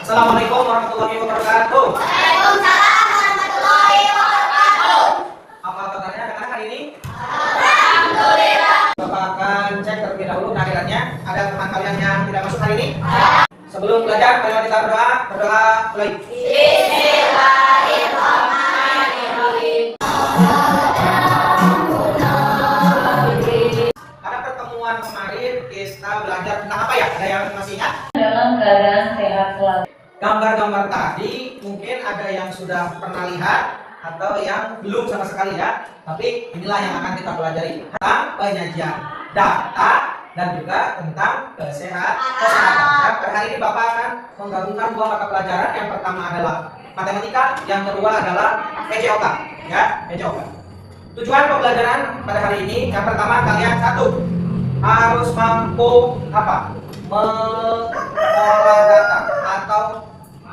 Assalamualaikum warahmatullahi wabarakatuh. Waalaikumsalam warahmatullahi wabarakatuh. Apa kabarnya anak-anak hari ini? Alhamdulillah. Bapak akan cek terlebih dahulu kehadirannya. Ada teman kalian yang tidak masuk hari ini? Sebelum belajar, mari kita berdoa. Berdoa mulai. Bismillahirrahmanirrahim. Pada pertemuan kemarin kita belajar tentang apa ya? Ada yang masih ingat? Dalam keadaan sehat selalu. Gambar-gambar tadi mungkin ada yang sudah pernah lihat atau yang belum sama sekali ya. Tapi inilah yang akan kita pelajari tentang penyajian data dan juga tentang kesehatan. Dan pada hari ini Bapak akan menggabungkan dua mata pelajaran. Yang pertama adalah matematika, yang kedua adalah PJOK. Ya, PJOK. Tujuan pembelajaran pada hari ini yang pertama kalian satu harus mampu apa? Mengolah data atau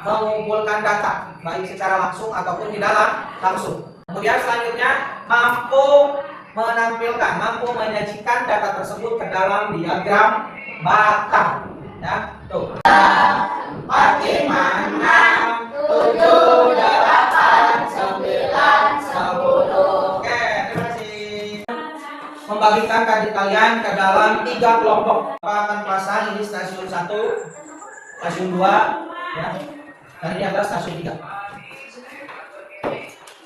mengumpulkan data baik secara langsung ataupun tidak langsung. Kemudian selanjutnya mampu menampilkan, mampu menyajikan data tersebut ke dalam diagram batang. Ya, tuh. 4, 5, 6, 7, 8, 9, 10. Oke, terima kasih. Membagikan adik kalian ke dalam 3 kelompok. Bapak akan pasang ini stasiun 1, stasiun 2, ya. Dan ini adalah stasiun 3.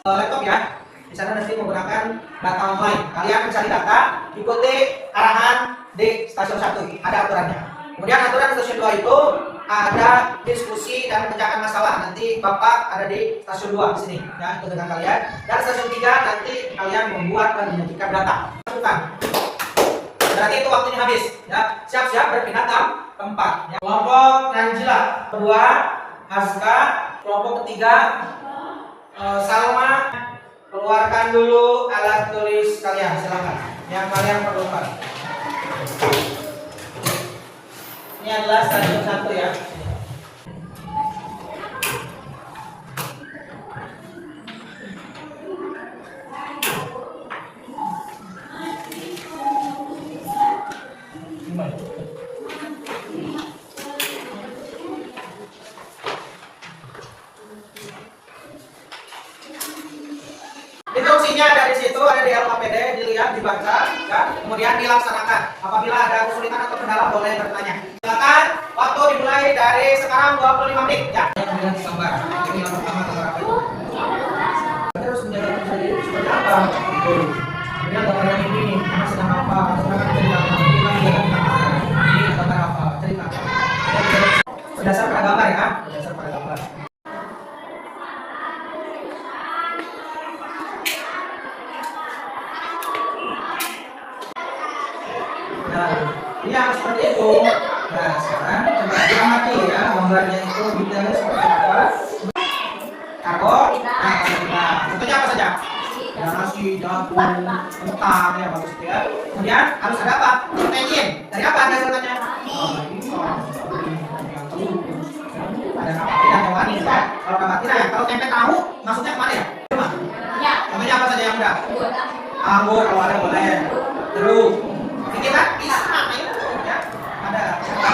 Laptop ya. Di sana nanti menggunakan data online. Kalian mencari data, ikuti arahan di stasiun 1. Ada aturannya. Kemudian aturan stasiun 2 itu ada diskusi dan pecahkan masalah. Nanti Bapak ada di stasiun 2 di sini, ya, itu dengan kalian. Dan stasiun 3 nanti kalian membuat dan menyajikan data. Lakukan. Berarti itu waktunya habis, ya. Siap-siap berpindah tempat. Ya. Kelompok Nanjila, kedua Aska, kelompok ketiga Salma. Keluarkan dulu alat tulis kalian, silakan. Yang kalian perlukan. Ini adalah stasiun 1 ya. Instruksinya ada di situ, ada di LKPD, dilihat, dibaca, ya, kemudian dilaksanakan. Apabila ada kesulitan atau kendala boleh bertanya. Silakan, waktu dimulai dari sekarang 25 menit. Ya. Kemudian gambar. Ini yang pertama gambar apa itu? Terus menjaga diri seperti apa? Kemudian gambar yang ini, anak sedang apa? Sedangkan cerita apa? Ini gambar apa? Cerita apa? Berdasar pada gambar ya, berdasar pada gambar. Nah, ini yang seperti itu. Nah, sekarang coba amati ya, gambarnya itu detailnya seperti apa. Karbon, nah, contohnya apa saja? Ya, nasi, jagung, kentang, ya bagus itu ya. Kemudian harus ada apa? Protein. Dari apa ada contohnya? Ada nabati dan hewani ya. Kalau nabati ya, kalau tempe tahu maksudnya kemana ya? Ya. Contohnya apa saja yang mudah? Anggur, kalau ada boleh. Terus kita bisa ya. Ada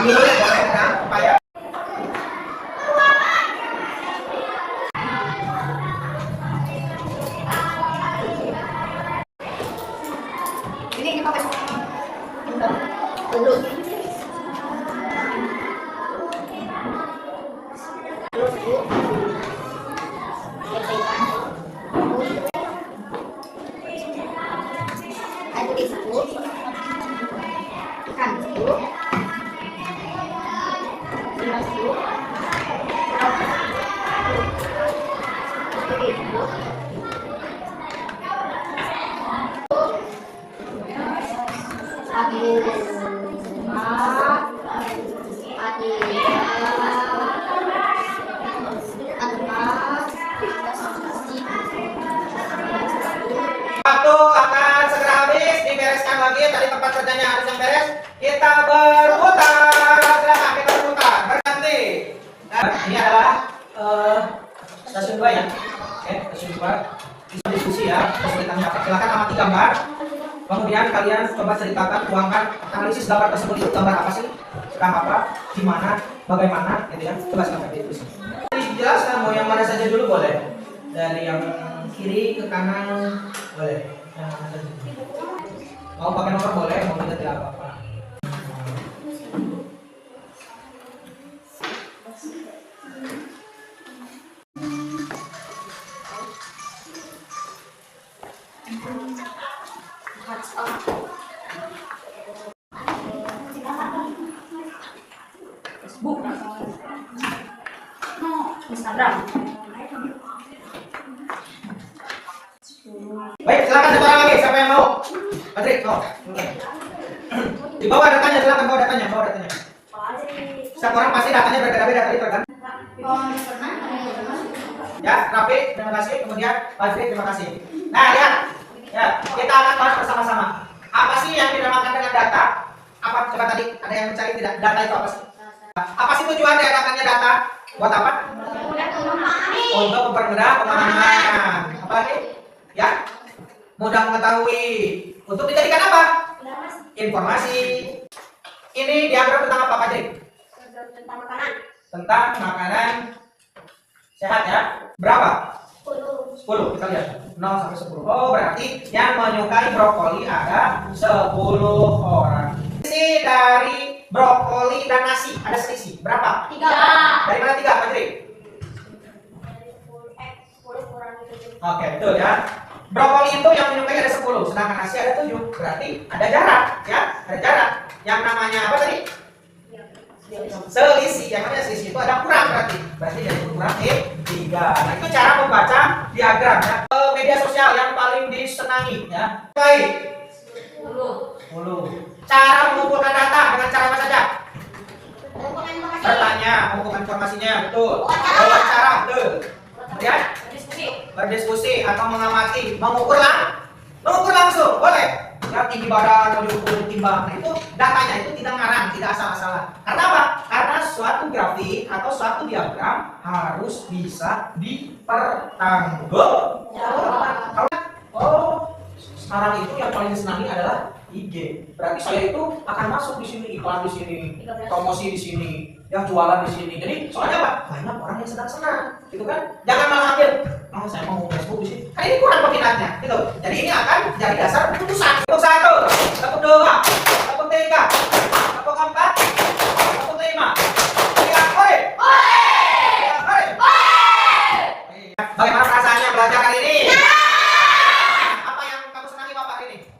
ambil boleh dan upaya. Ini apa? Dulu. Waktu akan segera habis, dibereskan lagi. Tadi tempat kerjanya harus yang beres. Kita berputar, silakan kita berputar, berganti. Nah, ini adalah stasiun 2 ya. Oke, stasiun 2. Bisa diskusi ya, kesulitannya apa. Silakan amati gambar. Kemudian kalian coba ceritakan, tuangkan analisis gambar tersebut itu gambar apa sih? Sekarang apa? Gimana? Bagaimana? Gitu ya. Coba silakan ditulis. Dijelaskan mau yang mana saja dulu boleh. Dari yang kiri ke kanan boleh. Yang mana saja. Mau pakai nomor boleh, mau tidak apa-apa. Facebook, Instagram. Baik, silakan satu orang lagi. Siapa yang mau? Patrick, mau. Di bawah datanya, silakan bawa datanya, bawa datanya. Setiap orang pasti datanya berbeda-beda tadi tergantung. Ya, Rafi, terima kasih. Kemudian Patrick, terima kasih. Nah, lihat. Ya, kita akan bahas bersama-sama. Apa sih yang dinamakan dengan data? Apa coba tadi ada yang mencari tidak? Data itu apa sih? Apa sih tujuan diadakannya data? Buat apa? Untuk mempermudah pemahaman. Apa lagi? Ya, mudah mengetahui. Untuk dijadikan apa? Informasi. Ini diagram tentang apa, Pak Jrik? Tentang makanan sehat ya. Berapa? 10. Kita lihat. 0 sampai 10. Oh, berarti yang menyukai brokoli ada 10 orang. Sisi dari brokoli dan nasi ada selisih. Berapa? 3. Dari mana 3, Pak Jrik? Oke, betul ya. Brokoli itu yang menyukai ada 10, sedangkan nasi ada 7. Berarti ada jarak, ya. Ada jarak. Yang namanya apa tadi? Selisih. Yang namanya selisih itu ada kurang berarti. Berarti jadi kurang 3. Nah, itu cara membaca diagram ya. Media sosial yang paling disenangi ya. Baik. 10. Cara mengumpulkan data dengan cara apa saja? Bertanya, mengumpulkan informasinya, betul. Wawancara, betul. Kemudian berdiskusi atau mengamati, mengukur langsung, boleh. Ya, tinggi badan, mau diukur, timbang. Nah, itu datanya itu tidak ngarang, tidak asal-asalan. Karena apa? Karena suatu grafik atau suatu diagram harus bisa dipertanggungjawabkan. Oh, sekarang itu yang paling disenangi adalah IG. Berarti saya itu akan masuk di sini, iklan di sini, promosi di sini, yang jualan di sini. Jadi soalnya apa? Banyak orang yang sedang senang, gitu kan? Jangan malah ambil, oh saya mau Facebook di sini. Kan ini kurang peminatnya, gitu. Jadi ini akan jadi dasar keputusan. Tepuk 1, tepuk 2, tepuk 3, tepuk 4, tepuk 5. Tiga, hore! Tiga, hore! Bagaimana perasaannya belajar hari ini? Apa yang kamu senangi Bapak hari ini?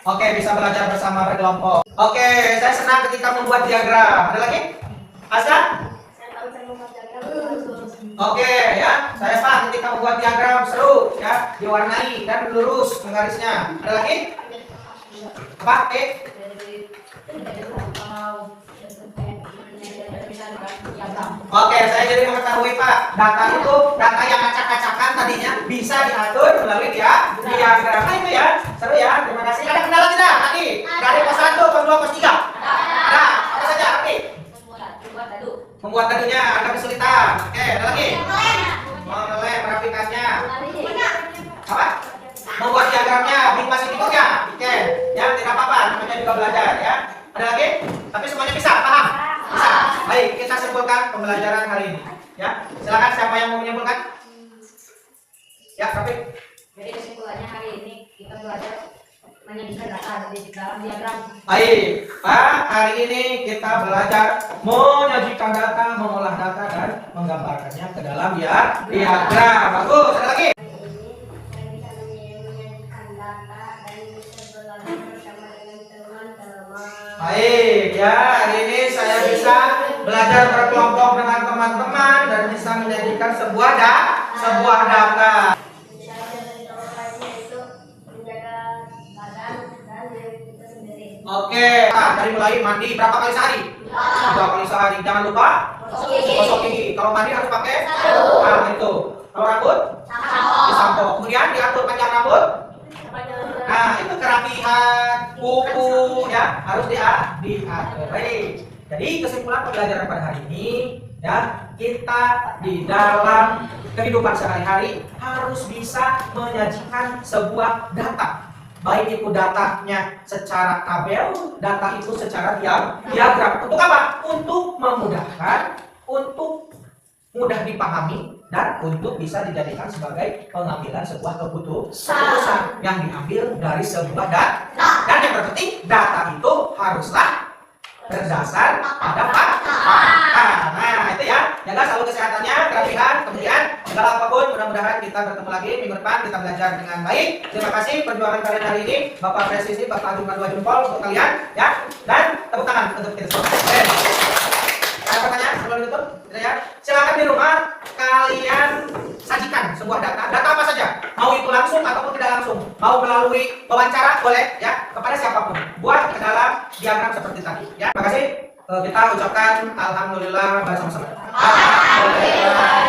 Oke, bisa belajar bersama berkelompok. Oke, saya senang ketika membuat diagram. Ada lagi? Hasan? Oke, ya. Saya senang ketika membuat diagram seru, ya, diwarnai dan lurus garisnya. Ada lagi? Apa? Oke, saya jadi mengetahui Pak, data itu data yang acak-acakan tadinya bisa diatur melalui diagram. Nah, itu ya, seru ya. Terima kasih. Ada kendala tidak tadi? Dari pos 1, pos 2, pos 3. Nah, apa saja? Oke. Membuat gadunya ada kesulitan. Oke, ada lagi? Mengelem merapikannya. Apa? Membuat diagramnya, bikin masih bentuknya. Oke, ya tidak apa-apa, namanya juga belajar ya. Ada lagi? Tapi semuanya bisa, paham? Bisa. Baik, kita simpulkan pembelajaran hari ini. Ya, silakan siapa yang mau menyimpulkan? Ya, Rafi. Jadi kesimpulannya hari ini kita belajar menyajikan data di dalam diagram. Baik, Pak, hari ini kita belajar menyajikan data, mengolah data dan menggambarkannya ke dalam diagram. Bagus, ada lagi? Baik, ya, hari ini saya bisa belajar berkelompok dengan teman-teman dan bisa menjadikan sebuah data. Oke, nah, dari mulai mandi berapa kali sehari? 2 kali sehari. Jangan lupa gosok gigi. Kalau mandi harus pakai nah, itu. Kalau rambut disampo. Kemudian diatur panjang rambut. Nah, itu kerapihan kuku ya harus diatur. Baik. Jadi kesimpulan pembelajaran pada hari ini ya, kita di dalam kehidupan sehari-hari harus bisa menyajikan sebuah data. Baik itu datanya secara tabel, data itu secara diagram. Untuk apa? Untuk memudahkan, untuk mudah dipahami, dan untuk bisa dijadikan sebagai pengambilan sebuah keputusan yang diambil dari sebuah data. Dan yang terpenting, data itu haruslah berdasar pada fakta. Nah, itu ya. Jaga selalu kesehatannya, kerapihan, kemudian segala apapun. Mudah-mudahan kita bertemu lagi minggu depan, kita belajar dengan baik. Terima kasih perjuangan kalian hari ini. Bapak Presisi, Bapak acungkan 2 jempol untuk kalian, ya. Dan tepuk tangan untuk kita semua. Ada pertanyaan sebelum ditutup? Tidak ya? Silakan di rumah kalian sajikan sebuah data. Data apa saja? Mau itu langsung ataupun tidak langsung. Mau melalui wawancara boleh, ya, kepada siapapun. Buat ke dalam diagram seperti tadi, ya. Terima kasih. Kita ucapkan alhamdulillah bersama-sama. Alhamdulillah.